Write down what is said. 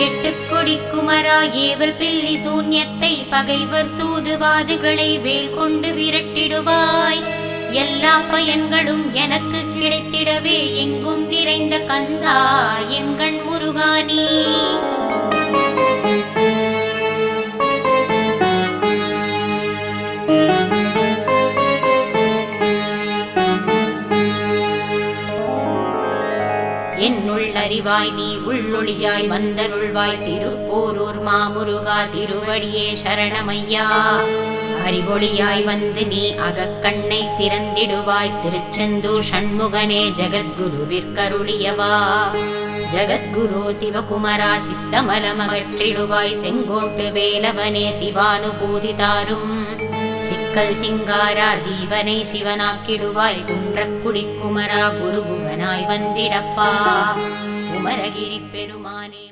எட்டுக்கொடி குமரா ஏவல் பில்லி சூன்யத்தை பகைவர் சூதுவாதுகளை வேல் கொண்டு விரட்டிடுவாய். எல்லா பயன்களும் எனக்கு கிடைத்திடவே எங்கும் நிறைந்த கந்தா எங்கண் முருகானி. என்னுள் அறிவாய் நீ உள்ளொளியாய் வந்தருள்வாய். திருப்போரூர் மாமுருகா திருவடியே சரணமையா. அறிவொளியாய் வந்து நீ அகக்கண்ணை திறந்திடுவாய். திருச்செந்தூர் ஷண்முகனே ஜகத்குருவிற்கருளியவா. ஜகத்குரு சிவகுமரா சித்தமலமகற்றிடுவாய். செங்கோட்டு வேலவனே சிவானுபூதி தாரும். சிக்கல் சிங்காரா ஜீவனை சிவனாக்கிடுவாய். குன்றக்குடி குமரா குருகுகனாய் வந்திடப்பா. குமரகிரி பெருமானே.